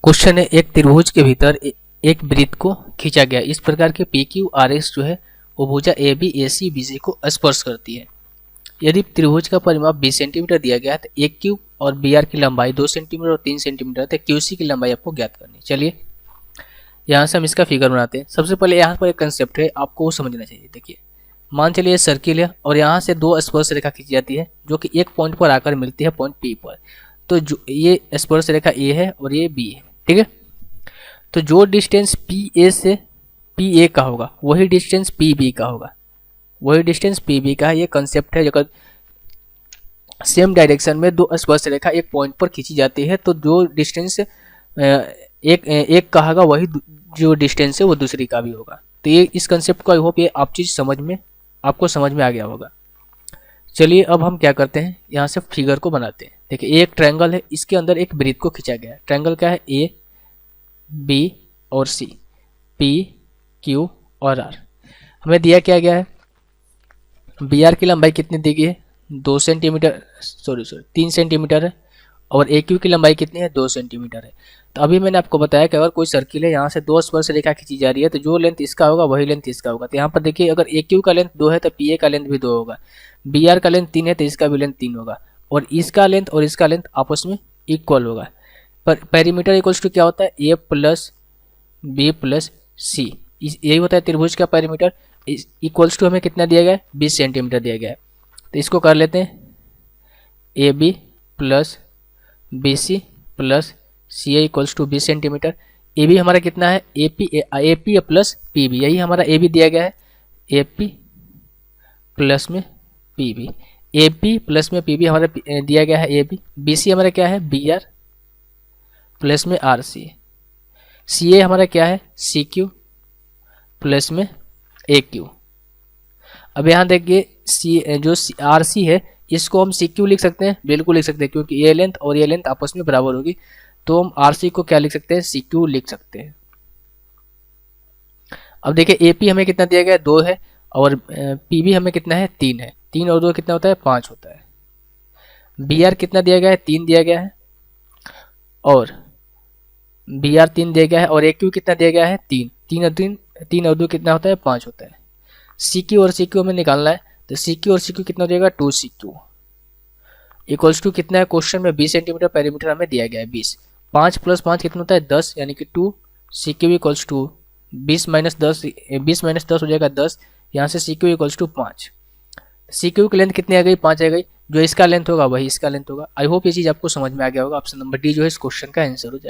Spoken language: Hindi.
क्वेश्चन है, एक त्रिभुज के भीतर एक वृत्त को खींचा गया। इस प्रकार के पी क्यू आर एस जो है वो भुजा A B A C B C को स्पर्श करती है। यदि त्रिभुज का परिमाप 20 सेंटीमीटर दिया गया है तो एक क्यू और बी आर की लंबाई 2 सेंटीमीटर और 3 सेंटीमीटर है, तो क्यू सी की लंबाई आपको ज्ञात करनी है। चलिए यहाँ से हम इसका फिगर बनाते हैं। सबसे पहले यहाँ पर एक कंसेप्ट है, आपको वो समझना चाहिए। देखिए, मान चलिए ये सर्किल है और यहाँ से दो स्पर्श रेखा खींची जाती है जो कि एक पॉइंट पर आकर मिलती है, पॉइंट पी पर। तो जो ये स्पर्श रेखा ए है और ये बी है, ठीक है। तो जो डिस्टेंस पी ए से पी ए का होगा वही डिस्टेंस पी बी का होगा, वही डिस्टेंस पी बी का है। ये कंसेप्ट है। अगर सेम डायरेक्शन में दो स्पर्श रेखा एक पॉइंट पर खींची जाती है तो जो डिस्टेंस एक का होगा वही जो डिस्टेंस है वो दूसरी का भी होगा। तो ये इस कंसेप्ट को आई होप ये आप चीज़ आपको समझ में आ गया होगा। चलिए अब हम क्या करते हैं, यहाँ से फिगर को बनाते हैं। देखिए, एक ट्रायंगल है, इसके अंदर एक वृत्त को खींचा गया है। ट्रायंगल क्या है, ए बी और सी, पी क्यू और आर। हमें दिया क्या गया है, बी आर की लंबाई कितनी दी गई है, 2 सेंटीमीटर, सॉरी 3 सेंटीमीटर है, और ए क्यू की लंबाई कितनी है, 2 सेंटीमीटर है। तो अभी मैंने आपको बताया कि अगर कोई सर्किल है, यहाँ से दो स्पर्श रेखा खींची जा रही है तो जो लेंथ इसका होगा वही लेंथ इसका होगा। तो यहाँ पर देखिए, अगर ए क्यू का लेंथ 2 है तो पी ए का लेंथ भी 2 होगा, बी आर का लेंथ 3 है तो इसका भी लेंथ 3 होगा, और इसका लेंथ और इसका लेंथ आपस में इक्वल होगा। पर पेरीमीटर इक्वल्स टू क्या होता है, ए प्लस बी प्लस सी, यही होता है त्रिभुज का पेरीमीटर। इक्वल्स टू हमें कितना दिया गया है, 20 सेंटीमीटर दिया गया है। तो इसको कर लेते हैं, A B plus B C plus C A equals to 20 centimetre. A B हमारा कितना है, A P plus P B, यही हमारा ए बी दिया गया है, ए पी प्लस में P B. A P plus में पी बी हमारा दिया गया है ए बी। बी सी हमारा क्या है, बी आर प्लस में आर सी। सी ए हमारा क्या है, सी क्यू प्लस में ए क्यू। अब यहाँ देखिए, सी जो आर सी है इसको हम सी क्यू लिख सकते हैं, बिल्कुल लिख सकते हैं, क्योंकि ये लेंथ और ये लेंथ आपस में बराबर होगी। तो हम आर सी को क्या लिख सकते हैं, सी क्यू लिख सकते हैं। अब देखिए, ए पी हमें कितना दिया गया है, 2 है, और पी बी हमें कितना है, 3 है। 3 और 2 कितना होता है, 5 होता है। बी आर कितना दिया गया है, 3 दिया गया है, और बी आर 3 दिया गया है, और ए क्यू कितना दिया गया है, 3। 3 और 2 कितना होता है, 5 होता है। सी क्यू और सी क्यू हमें निकालना है, तो सी क्यू और सी क्यू कितना हो जाएगा, 2 सी क्यू इक्वल्स टू कितना है, क्वेश्चन में 20 सेंटीमीटर पेरीमीटर हमें दिया गया है 20। 5 प्लस 5 कितना होता है, 10, यानी कि 2 C Q equals to 20 minus 10 हो जाएगा 10। यहाँ से C Q equals to 5। C Q की लेंथ कितनी आ गई, 5 आ गई। जो इसका लेंथ होगा वही इसका लेंथ होगा। आई होप ये चीज़ आपको समझ में आ गया होगा। ऑप्शन नंबर डी जो है इस क्वेश्चन का आंसर हो जाएगा।